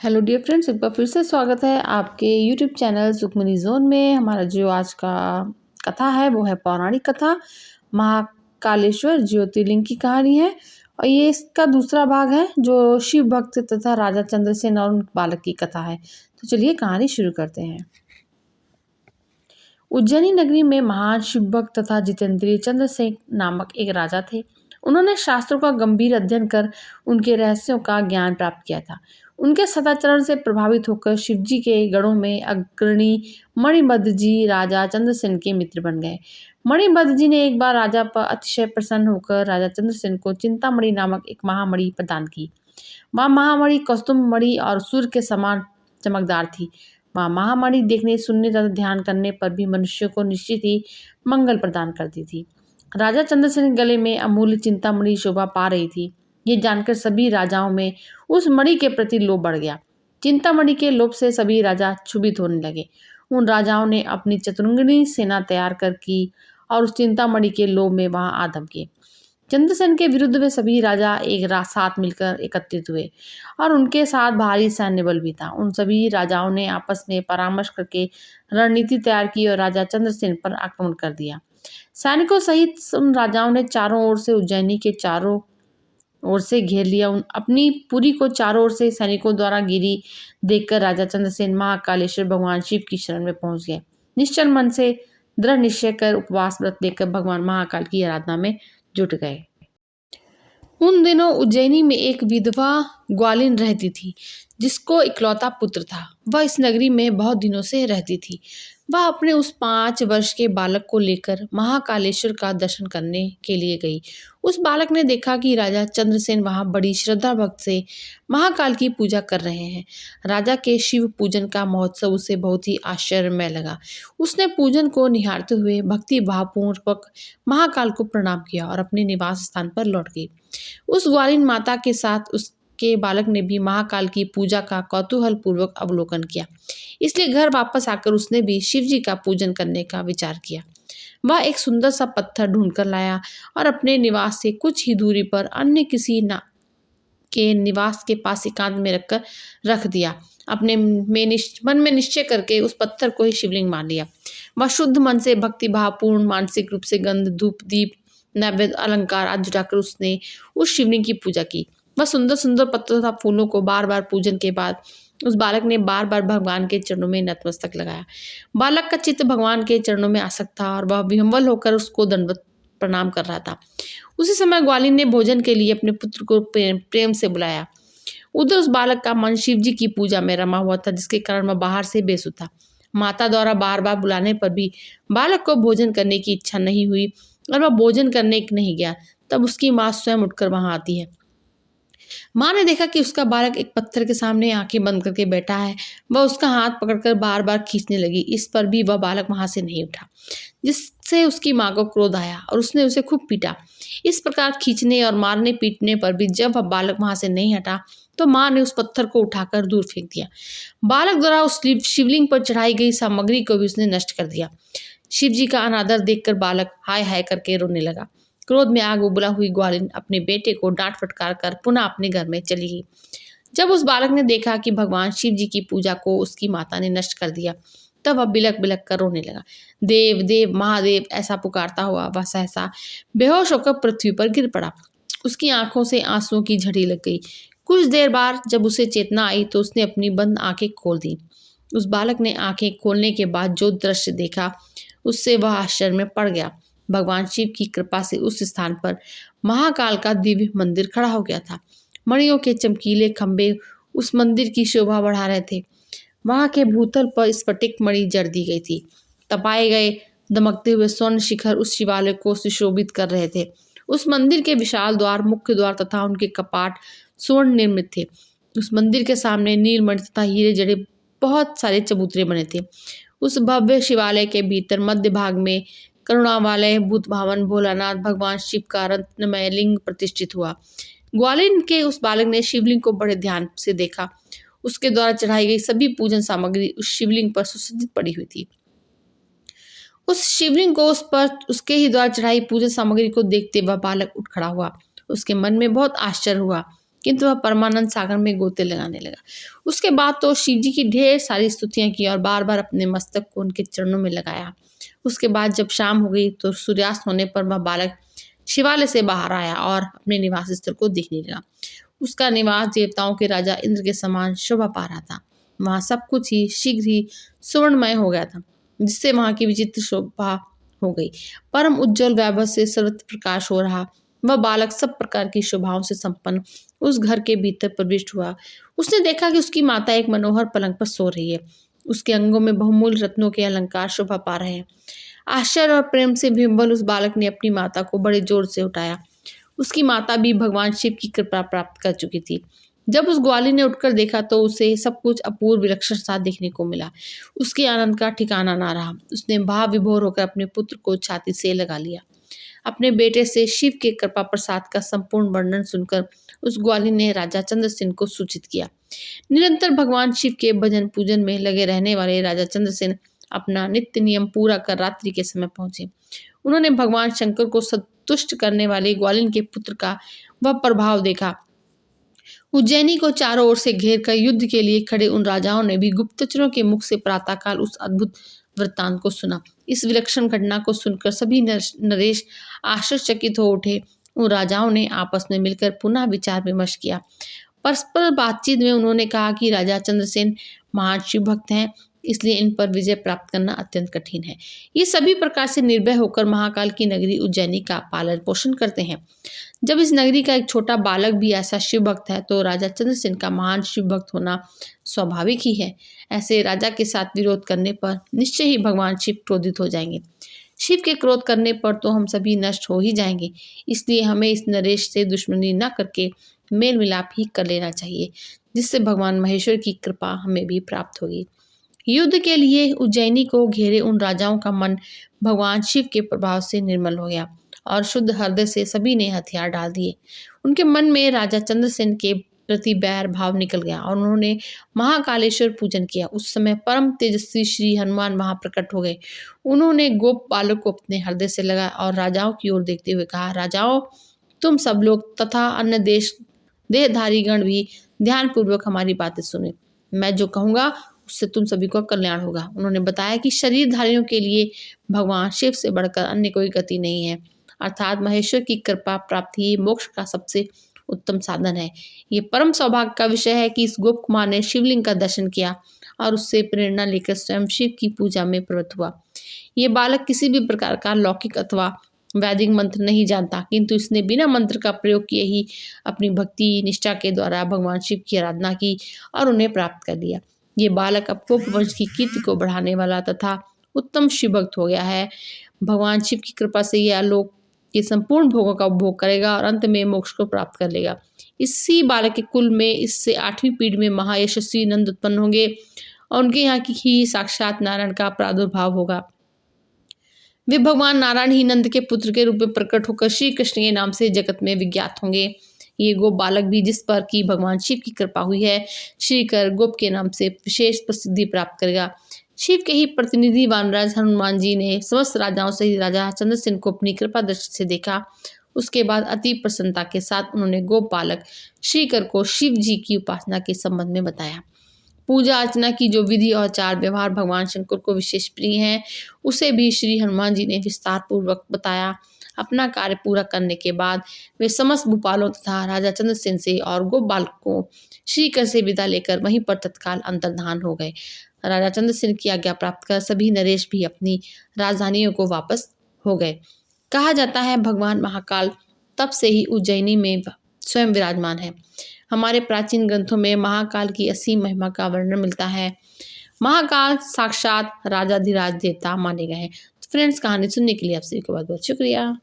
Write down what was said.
Hello dear friends, एक बार फिर से स्वागत है आपके यूट्यूब चैनल सुखमनी जोन में। हमारा जो आज का कथा है वो है पौराणिक कथा महाकालेश्वर ज्योतिर्लिंग की कहानी है। और ये इसका दूसरा भाग है जो शिव भक्त तथा राजा चंद्रसेन और उन बालक की कथा है। तो चलिए कहानी शुरू करते हैं। उज्जैनी नगरी में महान शिव भक्त तथा जितेंद्रिय चंद्रसेन नामक एक राजा थे। उन्होंने शास्त्रों का गंभीर अध्ययन कर उनके रहस्यों का ज्ञान प्राप्त किया था। उनके सदाचरण से प्रभावित होकर शिवजी के गणों में अग्रणी मणिभद्र जी राजा चंद्रसेन के मित्र बन गए। मणिभद्र जी ने एक बार राजा पर अतिशय प्रसन्न होकर राजा चंद्रसेन को चिंतामणि नामक एक महामणि प्रदान की। वह महामणि कौस्तुभ मणि और सूर्य के समान चमकदार थी। वह महामणि देखने, सुनने तथा ध्यान करने पर भी मनुष्य को निश्चित ही मंगल प्रदान करती थी। राजा चंद्रसेन के गले में अमूल्य चिंतामणि शोभा पा रही थी। ये जानकर सभी राजाओं में उस मणि के प्रति लोभ बढ़ गया। चिंतामणि के लोभ से सभी राजा क्षुभित होने लगे। उन राजाओं ने अपनी चतुरंगिणी सेना तैयार कर की और उस चिंतामणि के लोभ में वहां आ धमके। चंद्रसेन के विरुद्ध वे सभी राजा एक साथ मिलकर एकत्रित हुए और उनके साथ भारी सैन्य बल भी था। उन सभी राजाओं ने आपस में परामर्श करके रणनीति तैयार की और राजा चंद्रसेन पर आक्रमण कर दिया। सैनिकों सहित उन राजाओं ने चारों ओर से उज्जैनी के चारों ओर से घेर लिया। अपनी पुरी को चारों ओर से सैनिकों द्वारा घिरी देखकर राजा चंद्रसेन महाकालेश्वर भगवान शिव की शरण में पहुंच गए। निश्चल मन से दृढ़ निश्चय कर उपवास व्रत लेकर भगवान महाकाल की आराधना में जुट गए। उन दिनों उज्जैनी में एक विधवा ग्वालिन रहती थी जिसको इकलौता पुत्र था। वह इस नगरी में बहुत दिनों से रहती थी। वह अपने उस 5 वर्ष के बालक को लेकर महाकालेश्वर का दर्शन करने के लिए गई। उस बालक ने देखा कि राजा चंद्रसेन वहां बड़ी श्रद्धा भक्त से महाकाल की पूजा कर रहे हैं। राजा के शिव पूजन का महोत्सव उसे बहुत ही आश्चर्यमय लगा। उसने पूजन को निहारते हुए भक्ति भावपूर्वक महाकाल को प्रणाम किया और अपने निवास स्थान पर लौट गई। उस ग्वालिन माता के साथ उसके बालक ने भी महाकाल की पूजा का कौतूहल पूर्वक अवलोकन किया। इसलिए घर वापस आकर उसने भी शिव जी का पूजन करने का विचार किया। वह एक सुंदर सा पत्थर ढूंढकर लाया और अपने निवास से कुछ ही दूरी पर अन्य किसी के निवास के पास एकांत में रख दिया। अपने मन में निश्चय करके उस पत्थर को ही शिवलिंग मान लिया। वह शुद्ध मन से भक्ति भावपूर्ण मानसिक रूप से गंध धूप दीप नैवेद्य अलंकार आदि जुटाकर उसने उस शिवलिंग की पूजा की। वह सुंदर सुंदर पत्तों तथा फूलों को बार बार पूजन के बाद उस बालक ने बार बार भगवान के चरणों में नतमस्तक लगाया। बालक का चित्त भगवान के चरणों में आसक्त था और वह विह्वल होकर उसको दंडवत प्रणाम कर रहा था। उसी समय ग्वालिन ने भोजन के लिए अपने पुत्र को प्रेम से बुलाया। उधर उस बालक का मन शिव जी की पूजा में रमा हुआ था, जिसके कारण वह बाहर से बेसुध था। माता द्वारा बार बार बुलाने पर भी बालक को भोजन करने की इच्छा नहीं हुई और वह भोजन करने नहीं गया। तब उसकी माँ स्वयं उठकर वहां आती है। माँ ने देखा कि उसका बालक एक पत्थर के सामने आंखें बंद करके बैठा है। वह उसका हाथ पकड़कर बार बार खींचने लगी। इस पर भी वह बालक वहां से नहीं उठा, जिससे उसकी माँ को क्रोध आया और उसने उसे खूब पीटा। इस प्रकार खींचने और मारने पीटने पर भी जब वह बालक वहां से नहीं हटा तो माँ ने उस पत्थर को उठाकर दूर फेंक दिया। बालक द्वारा उस शिवलिंग पर चढ़ाई गई सामग्री को भी उसने नष्ट कर दिया। शिव जी का अनादर देखकर बालक हाय हाय करके रोने लगा। क्रोध में आग उबला हुई ग्वालिन अपने बेटे को डांट फटकार कर पुनः अपने घर में चली गई। जब उस बालक ने देखा कि भगवान शिव जी की पूजा को उसकी माता ने नष्ट कर दिया, तब वह बिलक बिलक कर रोने लगा। देव देव महादेव ऐसा पुकारता हुआ वह सहसा बेहोश होकर पृथ्वी पर गिर पड़ा। उसकी आंखों से आंसुओं की झड़ी लग गई। कुछ देर बाद जब उसे चेतना आई तो उसने अपनी बंद आंखें खोल दी। उस बालक ने आंखें खोलने के बाद जो दृश्य देखा उससे वह आश्चर्य में पड़ गया। भगवान शिव की कृपा से उस स्थान पर महाकाल का दिव्य मंदिर खड़ा हो गया था। मणियों के चमकीले खंभे उस मंदिर की शोभा बढ़ा रहे थे। वहां के भूतल पर स्फटिक मणि जड़ दी गई थी। तपाए गए दमकते हुए स्वर्ण शिखर उस शिवालय को सुशोभित कर रहे थे। उस मंदिर के विशाल द्वार, मुख्य द्वार तथा उनके कपाट स्वर्ण निर्मित थे। उस मंदिर के सामने नीलमणि तथा हीरे जड़े बहुत सारे चबूतरे बने थे। उस भव्य शिवालय के भीतर मध्य भाग में करुणावालय भूत भावन भोलानाथ भगवान शिव का रत्नमय लिंग प्रतिष्ठित हुआ। ग्वालिन के उस बालक ने शिवलिंग को बड़े ध्यान से देखा। उसके द्वारा चढ़ाई गई सभी पूजन सामग्री उस शिवलिंग पर सुसज्जित पड़ी हुई थी। उस शिवलिंग को उस पर उसके ही द्वारा चढ़ाई पूजन सामग्री को देखते वह बालक उठ खड़ा हुआ। उसके मन में बहुत आश्चर्य हुआ। किंतु वह परमानंद सागर में गोते लगाने लगा। उसके बाद तो शिव जी की ढेर सारी स्तुतियां की और बार बार अपने मस्तक को उनके चरणों में लगाया। उसके बाद जब शाम हो गई तो सूर्यास्त होने पर वह बालक शिवालय से बाहर आया और अपने निवास स्थल को देखने लगा। उसका निवास देवताओं के राजा इंद्र के समान शोभा पा रहा था। वहाँ सब कुछ ही शीघ्र ही सुवर्णमय हो गया था, जिससे वहाँ की विचित्र शोभा हो गई। परम उज्जवल वैभव से सर्वत्र प्रकाश हो रहा वह बालक सब प्रकार की शोभाओं से संपन्न उस घर के भीतर प्रविष्ट हुआ। उसने देखा कि उसकी माता एक मनोहर पलंग पर सो रही है। उसके अंगों में बहुमूल्य रत्नों के अलंकार शोभा पा रहे हैं। आश्चर्य और प्रेम से विह्वल उस बालक ने अपनी माता को बड़े जोर से उठाया। उसकी माता भी भगवान शिव की कृपा प्राप्त कर चुकी थी। जब उस ग्वाली ने उठकर देखा तो उसे सब कुछ अपूर्व विलक्षण सा देखने को मिला। उसके आनंद का ठिकाना ना रहा। उसने भाव विभोर होकर अपने पुत्र को छाती से लगा लिया। अपने बेटे से शिव के कृपा प्रसाद का संपूर्ण वर्णन सुनकर उस ग्वाली ने राजा चंद्रसेन को सूचित किया। निरंतर भगवान शिव के भजन पूजन में लगे रहने वाले राजा चंद्रसेन अपना नित्य नियम पूरा कर रात्रि के समय पहुंचे। उन्होंने भगवान शंकर को संतुष्ट करने वाले ग्वालिन के पुत्र का वह प्रभाव देखा। उज्जैनी को चारों ओर से घेर कर युद्ध के लिए खड़े उन राजाओं ने भी गुप्तचरों के मुख से प्रातःकाल उस अद्भुत वृत्तांत को सुना। इस विलक्षण घटना को सुनकर सभी नरेश आश्चर्यचकित हो उठे। उन राजाओं ने आपस में मिलकर पुनः विचार विमर्श किया। परस्पर बातचीत में उन्होंने कहा कि राजा चंद्रसेन महान शिव भक्त हैं, इसलिए इन पर विजय प्राप्त करना अत्यंत कठिन है। ये सभी प्रकार से निर्भय होकर महाकाल की नगरी उज्जैनी का पालन पोषण करते हैं। जब इस नगरी का एक छोटा बालक भी ऐसा शिव भक्त है तो राजा चंद्रसेन का महान शिव भक्त होना स्वाभाविक ही है। ऐसे राजा के साथ विरोध करने पर निश्चय ही भगवान शिव क्रोधित हो जाएंगे। शिव के क्रोध करने पर तो हम सभी नष्ट हो ही जाएंगे। इसलिए हमें इस नरेश से दुश्मनी न करके मेल मिलाप ही कर लेना चाहिए, जिससे भगवान महेश्वर की कृपा हमें भी प्राप्त होगी। युद्ध के लिए उज्जैनी को घेरे उन राजाओं का मन भगवान शिव के प्रभाव से निर्मल हो गया और शुद्ध हृदय से सभी ने हथियार डाल दिए। उनके मन में राजा चंद्रसेन के प्रति बैर भाव निकल गया और उन्होंने महाकालेश्वर पूजन किया। उस समय परम तेजस्वी श्री हनुमान वहां प्रकट हो गए। उन्होंने गोप बालक को अपने हृदय से लगा और राजाओं की ओर देखते हुए कहा, राजाओं, तुम सब लोग तथा अन्य देहधारी गण भी ध्यानपूर्वक हमारी बातें सुने। मैं जो कहूँगा उससे तुम सभी को कल्याण होगा। उन्होंने बताया कि शरीरधारियों के लिए भगवान शिव से बढ़कर अन्य कोई गति नहीं है, अर्थात महेश्वर की कृपा प्राप्ति ही मोक्ष का सबसे उत्तम साधन है। ये परम सौभाग्य का विषय है कि इस गोप कुमार ने शिवलिंग का दर्शन किया और उससे प्रेरणा लेकर स्वयं शिव की पूजा में प्रवृत्त हुआ। ये बालक किसी भी प्रकार का लौकिक अथवा वैदिक मंत्र नहीं जानता, किंतु इसने बिना मंत्र का प्रयोग किए ही अपनी भक्ति निष्ठा के द्वारा भगवान शिव की आराधना की और उन्हें प्राप्त कर लिया। ये बालक अब गोप वंश की कीर्ति को बढ़ाने वाला तथा उत्तम शिव भक्त हो गया है। भगवान शिव की कृपा से यह लोक के संपूर्ण भोगों का उपभोग करेगा और अंत में मोक्ष को प्राप्त कर लेगा। इसी बालक के कुल में इससे 8वीं पीढ़ी में महायशस्वी नंद उत्पन्न होंगे और उनके यहाँ की ही साक्षात नारायण का प्रादुर्भाव होगा। वे भगवान नारायण ही नंद के पुत्र के रूप में प्रकट होकर श्री कृष्ण के नाम से जगत में विज्ञात होंगे। ये गोप बालक भी जिस पर की भगवान शिव की कृपा हुई है, श्रीकर गोप के नाम से विशेष प्रसिद्धि प्राप्त करेगा। शिव के ही प्रतिनिधि वानराज हनुमान जी ने समस्त राजाओं से राजा चंद्रसेन को अपनी कृपा दृष्टि से देखा। उसके बाद अति प्रसन्नता के साथ उन्होंने गोप बालक श्रीकर को शिव जी की उपासना के संबंध में बताया। पूजा अर्चना की जो विधि और आचार व्यवहार भगवान शंकर को विशेष प्रिय हैं, उसे भी श्री हनुमान जी ने विस्तार पूर्वक बताया। अपना कार्य पूरा करने के बाद वे समस्त भूपालों तथा राजा चंद्रसेन से और गोप बालक को श्रीकर से विदा लेकर वहीं पर तत्काल अंतर्धान हो गए। राजा चंद्रसेन की आज्ञा प्राप्त कर सभी नरेश भी अपनी राजधानियों को वापस हो गए। कहा जाता है भगवान महाकाल तब से ही उज्जैनी में स्वयं विराजमान है। हमारे प्राचीन ग्रंथों में महाकाल की असीम महिमा का वर्णन मिलता है। महाकाल साक्षात राजाधिराज देवता माने गए हैं। फ्रेंड्स, कहानी सुनने के लिए आप सभी को बहुत बहुत शुक्रिया।